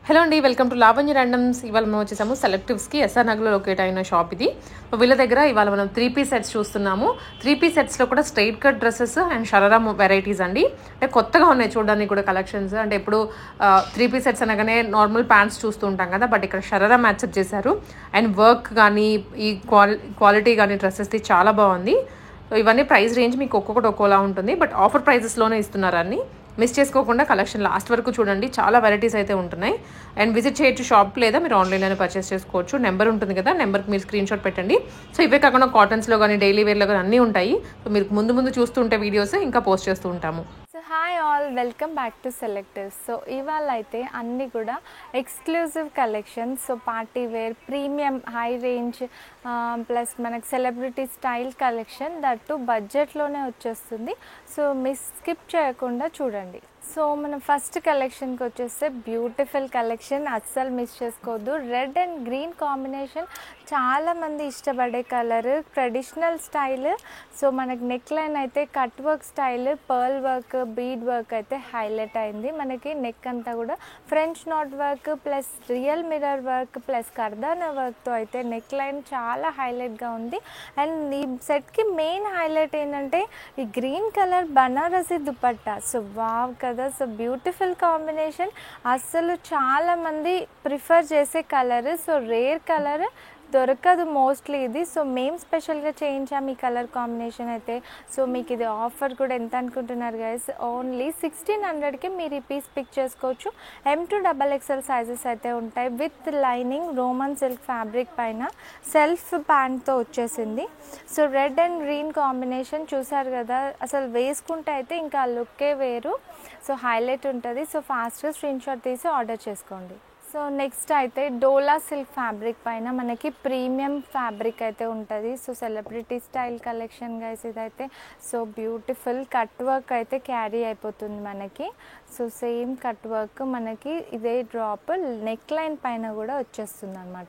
Hello అండి, welcome to Lavanya randoms. ఇవాళ మనం వచ్చేసాము సెలెక్టివ్స్కి, ఎస్ఆర్ నగర్లో లొకేట్ అయిన షాప్ ఇది. వీళ్ళ దగ్గర ఇవాళ మనం 3 పీస్ సెట్స్ చూస్తున్నాము. 3 పీస్ సెట్స్లో కూడా straight cut dresses and sharara varieties అండి. అంటే కొత్తగా ఉన్నాయి చూడడానికి కూడా కలెక్షన్స్. అంటే ఇప్పుడు 3 పీస్ సెట్స్ అనగానే నార్మల్ ప్యాంట్స్ చూస్తూ ఉంటాం కదా, బట్ ఇక్కడ షరారా మ్యాచ్అప్ చేశారు. అండ్ వర్క్ కానీ ఈ క్వాలిటీ కానీ డ్రెస్సెస్ది చాలా బాగుంది. సో ఇవన్నీ ప్రైస్ రేంజ్ మీకు ఒక్కొక్కటి ఒక్కోలా ఉంటుంది, బట్ ఆఫర్ ప్రైజెస్లోనే ఇస్తున్నారు అన్ని. మిస్ చేసుకోకుండా కలెక్షన్ లాస్ట్ వరకు చూడండి, చాలా వెరైటీస్ అయితే ఉంటున్నాయి. అండ్ విజిట్ చేయొచ్చు షాప్, లేదా మీరు ఆన్లైన్లోనే పర్చేస్ చేసుకోవచ్చు. నెంబర్ ఉంటుంది కదా, నెంబర్కి మీరు స్క్రీన్ షాట్ పెట్టండి. సో ఇవే కాకుండా కాటన్స్లో కానీ డైలీ వేర్లో కానీ అన్నీ ఉంటాయి. సో మీరు ముందు చూస్తుంటే వీడియోస్ ఇంకా పోస్ట్ చేస్తూ ఉంటాము. So hi all, welcome back to selectors. So ఇవాళ అయితే అన్నీ కూడా exclusive collections. So party wear, premium, high range, plus మనకు సెలబ్రిటీ స్టైల్ కలెక్షన్, దట్టు బడ్జెట్లోనే వచ్చేస్తుంది. సో మిస్ స్కిప్ చేయకుండా చూడండి. సో మనం ఫస్ట్ కలెక్షన్కి వచ్చేస్తే బ్యూటిఫుల్ కలెక్షన్, అస్సలు మిస్ చేసుకోవద్దు. రెడ్ అండ్ గ్రీన్ కాంబినేషన్ చాలామంది ఇష్టపడే కలర్, ట్రెడిషనల్ స్టైల్. సో మనకి నెక్ లైన్ అయితే cut work style, pearl work, bead work అయితే హైలైట్ అయింది. మనకి నెక్ అంతా కూడా French knot work plus real mirror work plus కర్దానా వర్క్తో అయితే నెక్ లైన్ చాలా హైలైట్గా ఉంది. అండ్ ఈ సెట్కి మెయిన్ హైలైట్ ఏంటంటే ఈ green colour Banarasi dupatta. So wow కదా, సో బ్యూటిఫుల్ కాంబినేషన్. అస్సలు చాలామంది ప్రిఫర్ చేసే కలర్. సో రేర్ కలర్ దొరకదు మోస్ట్లీ ఇది. సో మేము స్పెషల్గా చేయించాము ఈ కలర్ కాంబినేషన్ అయితే. సో మీకు ఇది ఆఫర్ కూడా ఎంత అనుకుంటున్నారు గైస్? ఓన్లీ 1600కి మీరు ఈ పీస్ పిక్ చేసుకోవచ్చు. M2XXL సైజెస్ అయితే ఉంటాయి. With lining Roman silk fabric పైన సెల్ఫ్ ప్యాంట్తో వచ్చేసింది. So red and green combination చూసారు కదా, అసలు వేసుకుంటే అయితే ఇంకా లుక్కే వేరు. సో హైలైట్ ఉంటుంది. సో ఫాస్ట్గా స్క్రీన్ షాట్ తీసి ఆర్డర్ చేసుకోండి. సో నెక్స్ట్ అయితే డోలా సిల్క్ ఫ్యాబ్రిక్ పైన మనకి ప్రీమియం ఫ్యాబ్రిక్ అయితే ఉంటుంది. So celebrity style collection guys ఇదైతే. సో బ్యూటిఫుల్ కట్ వర్క్ అయితే క్యారీ అయిపోతుంది మనకి. సో సేమ్ కట్ వర్క్ మనకి ఇదే డ్రాప్ నెక్ లైన్ పైన కూడా వచ్చేస్తుంది అనమాట.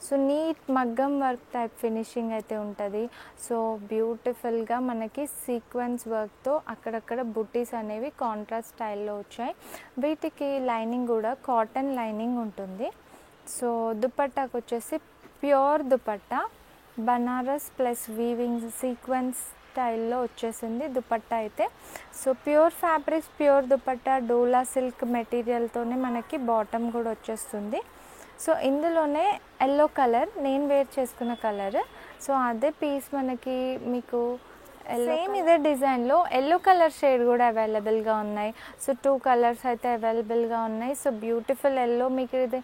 సో నీట్ మగ్గం వర్క్ టైప్ ఫినిషింగ్ అయితే ఉంటుంది. సో బ్యూటిఫుల్గా మనకి సీక్వెన్స్ వర్క్తో అక్కడక్కడ బుట్టీస్ అనేవి కాంట్రాస్ట్ స్టైల్లో వచ్చాయి. వీటికి లైనింగ్ కూడా కాటన్ లైనింగ్ ఉంటుంది. సో దుపట్టాకు వచ్చేసి pure dupatta, Banaras plus weaving sequence స్టైల్లో వచ్చేసింది దుపట్టా అయితే. So pure fabrics, pure dupatta, dola silk మెటీరియల్తోనే మనకి బాటమ్ కూడా వచ్చేస్తుంది. సో ఇందులోనే ఎల్లో కలర్ నేను వేర్ చేసుకున్న కలర్. సో అదే పీస్ మనకి మీకు సేమ్ ఇదే డిజైన్లో ఎల్లో కలర్ షేడ్ కూడా అవైలబుల్గా ఉన్నాయి. సో 2 కలర్స్ అయితే అవైలబుల్గా ఉన్నాయి. సో బ్యూటిఫుల్ ఎల్లో మీకు ఇది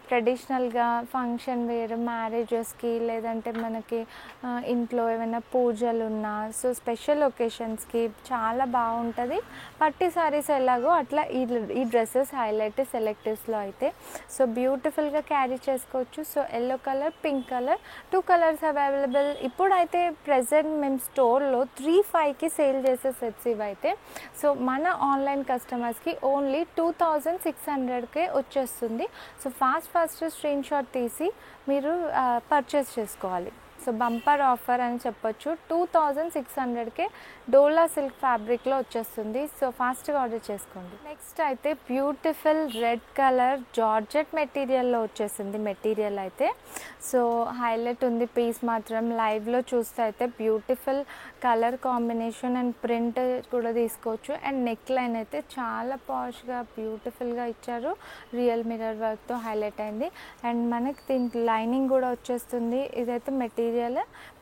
ట్రెడిషనల్గా ఫంక్షన్ వేర్, మ్యారేజెస్కి, లేదంటే మనకి ఇంట్లో ఏమైనా పూజలు ఉన్నా, సో స్పెషల్ ఒకేషన్స్కి చాలా బాగుంటుంది. పట్టి సారీస్ ఎలాగో అట్లా ఈ డ్రెస్సెస్ హైలైట్ సెలెక్టివ్స్లో అయితే. సో బ్యూటిఫుల్గా క్యారీ చేసుకోవచ్చు. So yellow colour, pink colour, 2 colours available. ఇప్పుడైతే ప్రజెంట్ మేము స్టోర్లో 3,500కి సేల్ చేసే సెట్స్ ఇవైతే. సో మన ఆన్లైన్ కస్టమర్స్కి ఓన్లీ 2600కే వచ్చేస్తుంది. సో ఫాస్ట్ స్క్రీన్ షాట్ తీసి మీరు పర్చేస్ చేసుకోవాలి. సో బంపర్ ఆఫర్ అని చెప్పొచ్చు. 2600కే డోలా సిల్క్ ఫ్యాబ్రిక్లో వచ్చేస్తుంది. సో ఫాస్ట్గా ఆర్డర్ చేసుకోండి. నెక్స్ట్ అయితే బ్యూటిఫుల్ రెడ్ కలర్ జార్జెట్ మెటీరియల్లో వచ్చేసింది మెటీరియల్ అయితే. సో హైలైట్ ఉంది పీస్ మాత్రం. లైవ్లో చూస్తే అయితే beautiful colour combination and print కూడా తీసుకోవచ్చు. అండ్ నెక్ లైన్ అయితే చాలా పాష్గా బ్యూటిఫుల్గా ఇచ్చారు. రియల్ మిర్రర్ వర్క్తో హైలైట్ అయింది. అండ్ మనకి దీనికి లైనింగ్ కూడా వచ్చేస్తుంది. ఇదైతే మెటీరియల్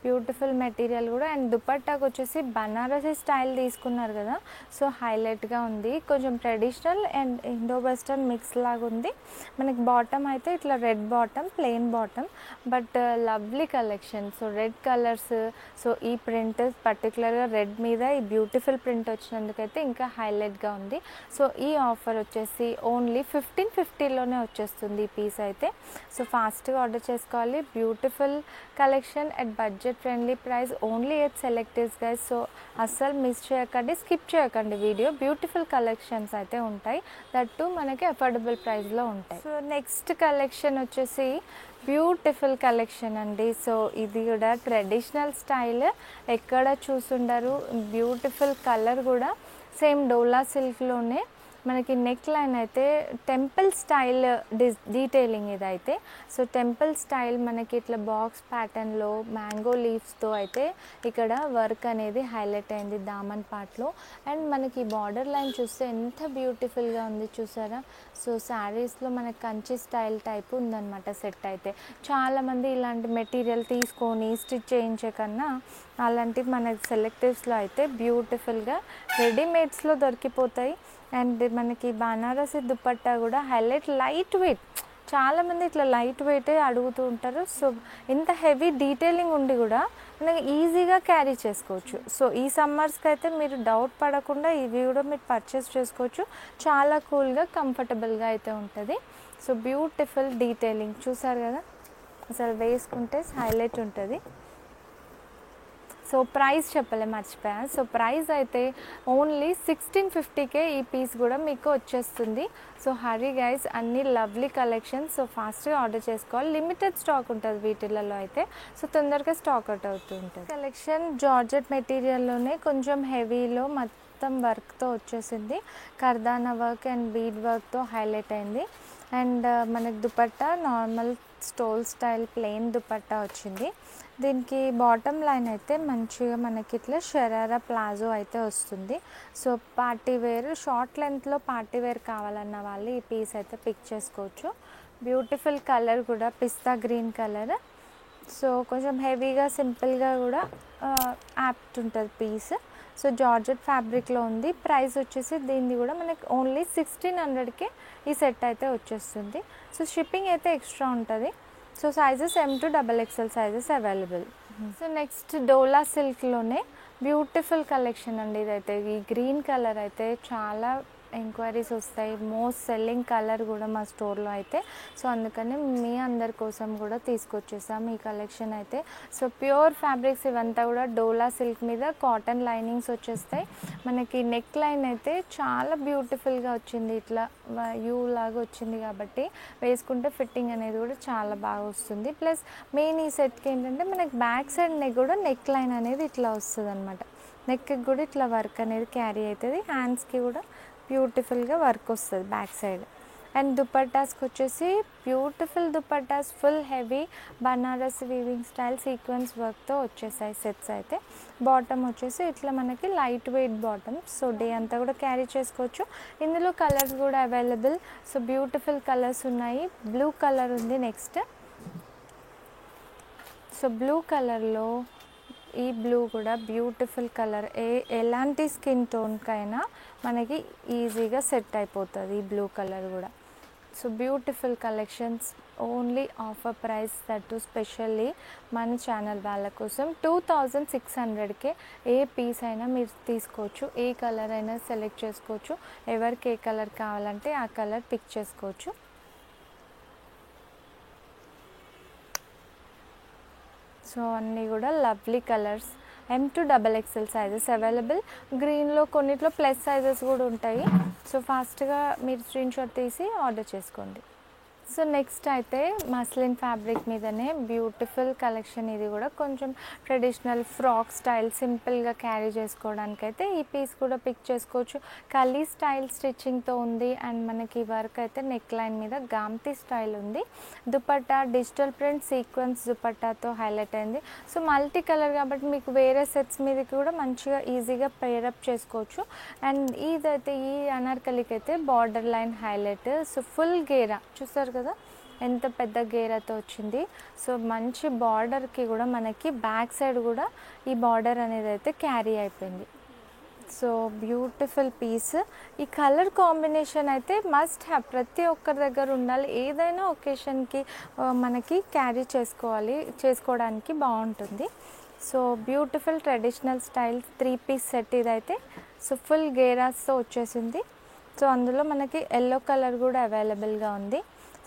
బ్యూటిఫుల్ మెటీరియల్ కూడా. అండ్ దుపట్టాకు వచ్చేసి బనారసి స్టైల్ తీసుకున్నారు కదా, సో హైలైట్గా ఉంది. కొంచెం traditional and Indo western mix లాగా ఉంది. మనకి బాటమ్ అయితే ఇట్లా red bottom, plain bottom, but lovely collection. So red colours, so ఈ ప్రింట్ పర్టికులర్గా రెడ్ మీద ఈ బ్యూటిఫుల్ ప్రింట్ వచ్చినందుకైతే ఇంకా హైలైట్గా ఉంది. సో ఈ ఆఫర్ వచ్చేసి ఓన్లీ 1550లోనే వచ్చేస్తుంది ఈ పీస్ అయితే. సో ఫాస్ట్గా ఆర్డర్ చేసుకోవాలి. Beautiful collection at budget friendly price, only at సెలెక్టివ్స్ guys. So అస్సలు మిస్ చేయకండి, స్కిప్ చేయకండి వీడియో. బ్యూటిఫుల్ కలెక్షన్స్ అయితే ఉంటాయి, దట్టు మనకి అఫోర్డబుల్ ప్రైస్లో ఉంటాయి. సో నెక్స్ట్ కలెక్షన్ వచ్చేసి బ్యూటిఫుల్ కలెక్షన్ అండి. సో ఇది కూడా ట్రెడిషనల్ స్టైల్, ఎక్కడ చూసుండరు. బ్యూటిఫుల్ కలర్ కూడా సేమ్ డోలా సిల్క్లోనే మనకి నెక్ లైన్ అయితే టెంపుల్ స్టైల్ డీటెయిలింగ్ ఇదైతే. సో టెంపుల్ స్టైల్ మనకి ఇట్లా బాక్స్ ప్యాటర్న్లో మ్యాంగో లీవ్స్తో అయితే ఇక్కడ వర్క్ అనేది హైలైట్ అయింది దామన్ పార్ట్లో. అండ్ మనకి బార్డర్ లైన్ చూస్తే ఎంత బ్యూటిఫుల్గా ఉంది చూసారా. సో శారీస్లో మనకి కంచి స్టైల్ టైప్ ఉందన్నమాట సెట్ అయితే. చాలామంది ఇలాంటి మెటీరియల్ తీసుకొని స్టిచ్ చేయించే కన్నా అలాంటివి మనకి సెలెక్టివ్స్లో అయితే బ్యూటిఫుల్గా రెడీమేడ్స్లో దొరికిపోతాయి. అండ్ మనకి బనారసి దుపట్టా కూడా హైలైట్, లైట్ వెయిట్. చాలామంది ఇట్లా లైట్ వెయిటే అడుగుతూ ఉంటారు. సో ఇంత హెవీ డీటెయిలింగ్ ఉండి కూడా మనకి ఈజీగా క్యారీ చేసుకోవచ్చు. సో ఈ సమ్మర్స్కి అయితే మీరు డౌట్ పడకుండా ఇవి కూడా మీరు పర్చేస్ చేసుకోవచ్చు. చాలా కూల్గా కంఫర్టబుల్గా అయితే ఉంటుంది. సో బ్యూటిఫుల్ డీటెయిలింగ్ చూసారు కదా, అసలు వేసుకుంటే హైలైట్ ఉంటుంది. సో ప్రైస్ చెప్పలే, మర్చిపోయాను. సో ప్రైస్ అయితే ఓన్లీ 1650కే ఈ పీస్ కూడా మీకు వచ్చేస్తుంది. సో హరీ గైస్, అన్ని లవ్లీ కలెక్షన్స్. సో ఫాస్ట్గా ఆర్డర్ చేసుకోవాలి. లిమిటెడ్ స్టాక్ ఉంటుంది వీటిలలో అయితే. సో తొందరగా స్టాక్ అవుట్ అవుతూ ఉంటుంది. కలెక్షన్ జార్జెట్ మెటీరియల్లోనే కొంచెం హెవీలో మొత్తం వర్క్తో వచ్చేసింది. కర్దానా వర్క్ అండ్ బీడ్ వర్క్తో హైలైట్ అయింది. అండ్ మనకి dupatta normal stole style plain dupatta వచ్చింది. దీనికి బాటమ్ లైన్ అయితే మంచిగా మనకి ఇట్లా షరారా ప్లాజో అయితే వస్తుంది. సో పార్టీ వేర్, షార్ట్ లెంత్లో పార్టీ వేర్ కావాలన్న వాళ్ళు ఈ పీస్ అయితే పిక్ చేసుకోవచ్చు. బ్యూటిఫుల్ కలర్ కూడా పిస్తా గ్రీన్ కలర్. సో కొంచెం హెవీగా సింపుల్గా కూడా యాప్ట్ ఉంటుంది పీస్. సో జార్జెట్ ఫ్యాబ్రిక్లో ఉంది. ప్రైస్ వచ్చేసి దీన్ని కూడా మనకి ఓన్లీ 1600కే ఈ సెట్ అయితే వచ్చేస్తుంది. సో షిప్పింగ్ అయితే ఎక్స్ట్రా ఉంటుంది. So sizes M to XXL sizes available. So next dola సిల్క్లోనే బ్యూటిఫుల్ కలెక్షన్ అండి ఇదైతే. ఈ గ్రీన్ కలర్ అయితే చాలా ఎంక్వైరీస్ వస్తాయి. మోస్ట్ సెల్లింగ్ కలర్ కూడా మా స్టోర్లో అయితే. సో అందుకని మీ అందరి కోసం కూడా తీసుకొచ్చేసాము ఈ కలెక్షన్ అయితే. సో ప్యూర్ ఫ్యాబ్రిక్స్ ఇవంతా కూడా డోలా సిల్క్ మీద కాటన్ లైనింగ్స్ వచ్చేస్తాయి. మనకి నెక్ లైన్ అయితే చాలా బ్యూటిఫుల్గా వచ్చింది. ఇట్లా యూ లాగా వచ్చింది కాబట్టి వేసుకుంటే ఫిట్టింగ్ అనేది కూడా చాలా బాగా వస్తుంది. ప్లస్ మెయిన్ ఈ సెట్కి ఏంటంటే మనకి బ్యాక్ సైడ్ నెక్ కూడా నెక్ లైన్ అనేది ఇట్లా వస్తుంది అనమాట. నెక్కి కూడా ఇట్లా వర్క్ అనేది క్యారీ అవుతుంది. హ్యాండ్స్కి కూడా బ్యూటిఫుల్గా వర్క్ వస్తుంది బ్యాక్ సైడ్. అండ్ దుపట్టాస్కి వచ్చేసి beautiful dupattas, full heavy Banaras weaving style sequence వర్క్తో వచ్చేసాయి సెట్స్ అయితే. బాటమ్ వచ్చేసి ఇట్లా మనకి light weight bottom. So day అంతా కూడా క్యారీ చేసుకోవచ్చు. ఇందులో కలర్స్ కూడా అవైలబుల్. సో బ్యూటిఫుల్ కలర్స్ ఉన్నాయి. బ్లూ కలర్ ఉంది నెక్స్ట్. సో బ్లూ కలర్లో ఈ బ్లూ కూడా బ్యూటిఫుల్ కలర్. ఎలాంటి స్కిన్ టోన్కైనా మనకి ఈజీగా సెట్ అయిపోతుంది ఈ బ్లూ కలర్ కూడా. So beautiful collections, only offer price, that specially మన ఛానల్ వాళ్ళ కోసం 2600కే ఏ పీస్ అయినా మీరు తీసుకోవచ్చు. ఏ కలర్ అయినా సెలెక్ట్ చేసుకోవచ్చు. ఎవరికి ఏ కలర్ కావాలంటే ఆ కలర్ పిక్ చేసుకోవచ్చు. సో అన్నీ కూడా lovely colours. M to XXL sizes available. గ్రీన్లో కొన్నిట్లో ప్లస్ సైజెస్ కూడా ఉంటాయి. సో ఫాస్ట్గా మీరు స్క్రీన్ షాట్ తీసి ఆర్డర్ చేసుకోండి. సో నెక్స్ట్ అయితే మస్లిన్ ఫ్యాబ్రిక్ మీదనే బ్యూటిఫుల్ కలెక్షన్. ఇది కూడా కొంచెం ట్రెడిషనల్ ఫ్రాక్ స్టైల్ సింపుల్గా క్యారీ చేసుకోవడానికి అయితే ఈ పీస్ కూడా పిక్ చేసుకోవచ్చు. కలీ స్టైల్ స్టిచ్చింగ్తో ఉంది. అండ్ మనకి వర్క్ అయితే నెక్ లైన్ మీద గామ్తి స్టైల్ ఉంది. దుపట్టా డిజిటల్ ప్రింట్ సీక్వెన్స్ దుపట్టాతో హైలైట్ అయింది. సో మల్టీ కలర్ కాబట్టి మీకు వేరే సెట్స్ మీదకి కూడా మంచిగా ఈజీగా పేరప్ చేసుకోవచ్చు. అండ్ ఇదైతే ఈ అనార్కలికి అయితే border line highlight. So full గేరా చూస్తారు కదా ఎంత పెద్ద గేరాతో వచ్చింది. సో మంచి బార్డర్కి కూడా మనకి బ్యాక్ సైడ్ కూడా ఈ బార్డర్ అనేది అయితే క్యారీ అయిపోయింది. So beautiful piece. ఈ కలర్ కాంబినేషన్ అయితే మస్ట్ హ్యావ్, ప్రతి ఒక్కరి దగ్గర ఉండాలి. ఏదైనా ఒకేషన్కి మనకి క్యారీ చేసుకోవడానికి బాగుంటుంది. So beautiful traditional style 3 piece set ఇదైతే. సో ఫుల్ గేరాస్తో వచ్చేసింది. సో అందులో మనకి ఎల్లో కలర్ కూడా అవైలబుల్గా ఉంది.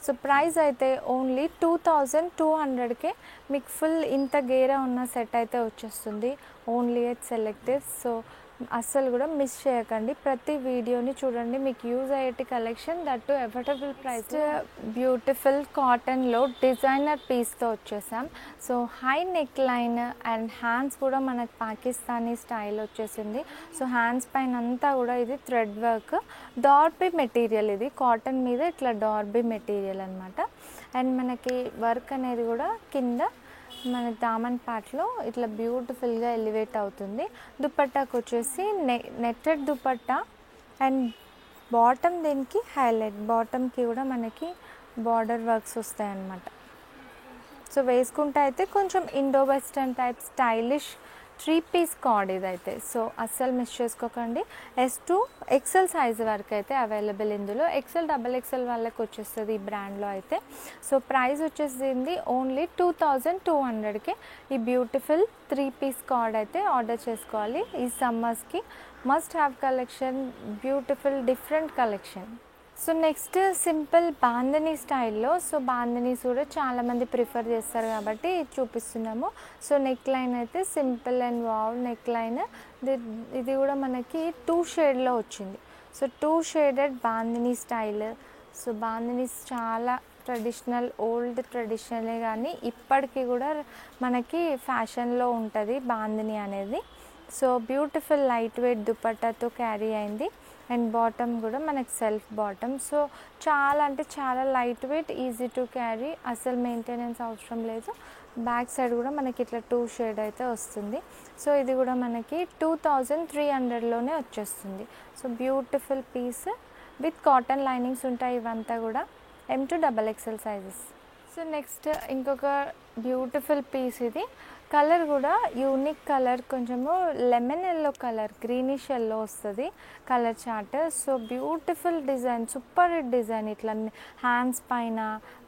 సో ప్రైస్ అయితే ఓన్లీ 2200కే మీకు ఫుల్ ఇంత గేరా ఉన్న సెట్ అయితే వచ్చేస్తుంది. Only at selective. సో అస్సలు కూడా మిస్ చేయకండి, ప్రతి వీడియోని చూడండి, మీకు యూజ్ అయ్యేటి collection, that affordable price. Beautiful కాటన్లో డిజైనర్ పీస్తో వచ్చేసాం. So high neck line and hands కూడా మనకు పాకిస్తానీ స్టైల్ వచ్చేసింది. సో హ్యాండ్స్ పైన అంతా కూడా ఇది థ్రెడ్ వర్క్, డార్బీ మెటీరియల్, ఇది కాటన్ మీద ఇట్లా డార్బీ మెటీరియల్ అనమాట. అండ్ మనకి వర్క్ అనేది కూడా కింద మన దామన్ పార్ట్లో ఇట్లా బ్యూటిఫుల్గా ఎలివేట్ అవుతుంది. దుపట్టాకు వచ్చేసి నెట్టెడ్ దుపట్టా అండ్ బాటమ్ దీనికి హైలైట్, బాటమ్కి కూడా మనకి బార్డర్ వర్క్స్ వస్తాయన్నమాట. సో వేసుకుంటే అయితే కొంచెం Indo western type stylish 3-piece card ఇదైతే. సో అస్సలు మిస్ చేసుకోకండి. S2 XL సైజ్ వరకు అయితే అవైలబుల్ ఇందులో. XL XXL వాళ్ళకి వచ్చేస్తుంది ఈ బ్రాండ్లో అయితే. సో ప్రైస్ వచ్చేసింది ఓన్లీ 2200కి. ఈ బ్యూటిఫుల్ 3-piece కార్డ్ అయితే ఆర్డర్ చేసుకోవాలి. ఈ సమ్మర్స్కి must have collection, beautiful different collection. So next simple bandhani స్టైల్లో. సో బాందినీస్ కూడా చాలామంది ప్రిఫర్ చేస్తారు కాబట్టి చూపిస్తున్నాము. సో నెక్ లైన్ అయితే simple and wow neck line. ఇది కూడా మనకి 2 షేడ్లో వచ్చింది. So 2 shaded bandhani style. So bandhanis చాలా ట్రెడిషనల్, ఓల్డ్ ట్రెడిషనలే కానీ ఇప్పటికీ కూడా మనకి ఫ్యాషన్లో ఉంటుంది బాందినీ అనేది. సో బ్యూటిఫుల్ లైట్ వెయిట్ దుపట్టాతో క్యారీ అయింది. అండ్ బాటమ్ కూడా మనకి సెల్ఫ్ బాటమ్. సో చాలా అంటే చాలా light weight, easy to carry, అసలు మెయింటెనెన్స్ అవసరం లేదు. బ్యాక్ సైడ్ కూడా మనకి ఇట్లా 2 షేడ్ అయితే వస్తుంది. సో ఇది కూడా మనకి 2300లోనే వచ్చేస్తుంది. So beautiful piece with cotton linings ఉంటాయి ఇవంతా కూడా. M to XXL sizes. So next ఇంకొక బ్యూటిఫుల్ పీస్ ఇది. కలర్ కూడా యూనిక్ కలర్, కొంచెము lemon yellow colour, greenish yellow వస్తుంది colour chart. So beautiful design, super hit design. ఇట్లా హ్యాండ్స్ పైన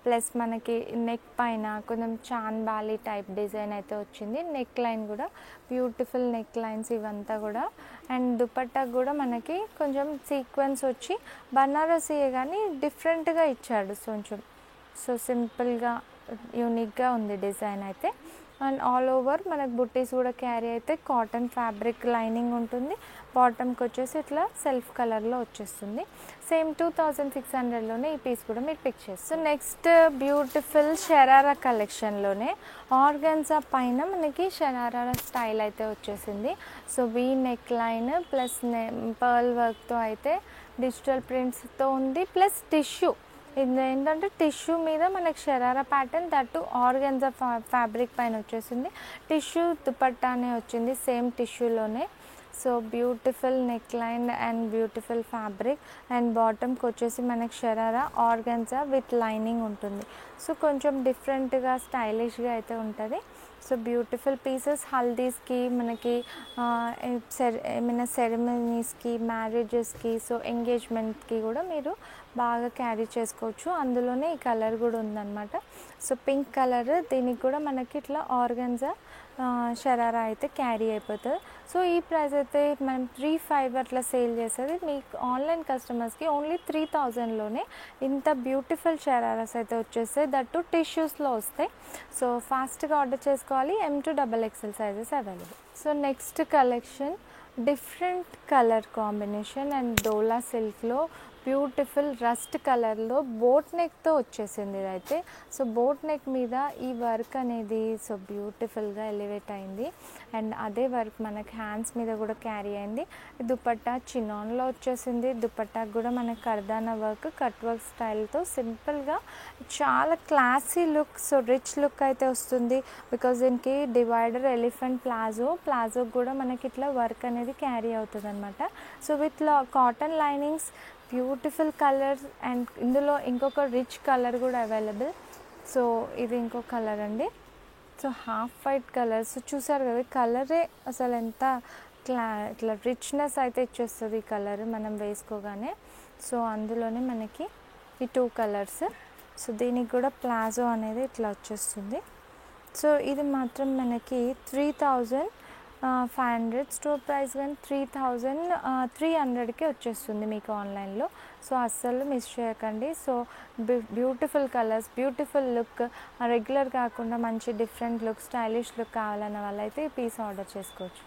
ప్లస్ మనకి నెక్ పైన కొంచెం చాన్ బాలి టైప్ డిజైన్ అయితే వచ్చింది. నెక్ లైన్ కూడా బ్యూటిఫుల్ నెక్ లైన్స్ ఇవంతా కూడా. అండ్ దుపట్టాకు కూడా మనకి కొంచెం సీక్వెన్స్ వచ్చి బనారసీయే కానీ డిఫరెంట్గా ఇచ్చాడు కొంచెం. సో సింపుల్గా యూనిక్గా ఉంది డిజైన్ అయితే. అండ్ ఆల్ ఓవర్ మనకు బుట్టీస్ కూడా క్యారీ అయితే కాటన్ ఫ్యాబ్రిక్ లైనింగ్ ఉంటుంది. బాటమ్కి వచ్చేసి ఇట్లా సెల్ఫ్ కలర్లో వచ్చేస్తుంది. సేమ్ 2600లోనే ఈ పీస్ కూడా మీరు పిక్ చేస్తారు. సో నెక్స్ట్ బ్యూటిఫుల్ షరారా కలెక్షన్లోనే ఆర్గాన్జా పైన మనకి షరారా స్టైల్ అయితే వచ్చేసింది. So V neck line plus pearl వర్క్తో అయితే డిజిటల్ ప్రింట్స్తో ఉంది. ప్లస్ టిష్యూ, ఇది ఏంటంటే టిష్యూ మీద మనకి sharara pattern, that organza fabric పైన వచ్చేసింది. టిష్యూ దుపట్టానే వచ్చింది సేమ్ టిష్యూలోనే. So beautiful neck line and beautiful fabric. And బాటమ్కి వచ్చేసి మనకి షరారా ఆర్గాన్జా విత్ లైనింగ్ ఉంటుంది. సో కొంచెం డిఫరెంట్గా స్టైలిష్గా అయితే ఉంటుంది. సో బ్యూటిఫుల్ పీసెస్ హల్దీస్కి, మనకి ఏమైనా సెరమనీస్కి, మ్యారేజెస్కి, సో ఎంగేజ్మెంట్కి కూడా మీరు బాగా క్యారీ చేసుకోవచ్చు. అందులోనే ఈ కలర్ కూడా ఉందన్నమాట. సో పింక్ కలర్, దీనికి కూడా మనకి ఇట్లా ఆర్గాన్జా షరారా అయితే క్యారీ అయిపోతుంది. సో ఈ ప్రైస్ అయితే మనం 3,500 అట్లా సేల్ చేసేది. మీకు ఆన్లైన్ కస్టమర్స్కి ఓన్లీ 3000లోనే ఇంత బ్యూటిఫుల్ షరారాస్ అయితే వచ్చేస్తాయి, దట్టు టిష్యూస్లో వస్తాయి. సో ఫాస్ట్గా ఆర్డర్ చేసుకోవాలి. M to XXL sizes available. So next collection different colour combination and dola సిల్క్లో బ్యూటిఫుల్ రస్ట్ కలర్లో బోట్ నెక్తో వచ్చేసింది ఇదైతే. సో బోట్ నెక్ మీద ఈ వర్క్ అనేది సో బ్యూటిఫుల్గా ఎలివేట్ అయింది. అండ్ అదే వర్క్ మనకి హ్యాండ్స్ మీద కూడా క్యారీ అయింది. దుపట్టా చినాన్లో వచ్చేసింది. దుపట్టాకు కూడా మనకి కర్దానా వర్క్, కట్ వర్క్ స్టైల్తో సింపుల్గా చాలా classy look, so rich look అయితే వస్తుంది. బికాజ్ దీనికి డివైడర్ ఎలిఫెంట్ ప్లాజో కూడా మనకి ఇట్లా వర్క్ అనేది క్యారీ అవుతుంది అనమాట. So with cotton linings, beautiful colours. And ఇందులో ఇంకొక రిచ్ కలర్ కూడా అవైలబుల్. సో ఇది ఇంకో కలర్ అండి. So half white colour. So చూసారు కదా, కలరే అసలు ఎంత ఇట్లా రిచ్నెస్ అయితే ఇచ్చేస్తుంది ఈ కలర్ మనం వేసుకోగానే. సో అందులోనే మనకి ఈ 2 కలర్స్. సో దీనికి కూడా ప్లాజో అనేది ఇట్లా వచ్చేస్తుంది. సో ఇది మాత్రం మనకి 3500 స్టోర్ ప్రైస్, కానీ 3300కి వచ్చేస్తుంది మీకు ఆన్లైన్లో. సో అస్సలు మిస్ చేయకండి. So beautiful colours, beautiful look, regular కాకుండా మంచి డిఫరెంట్ లుక్, స్టైలిష్ లుక్ కావాలన్న వాళ్ళైతే ఈ పీస్ ఆర్డర్ చేసుకోవచ్చు.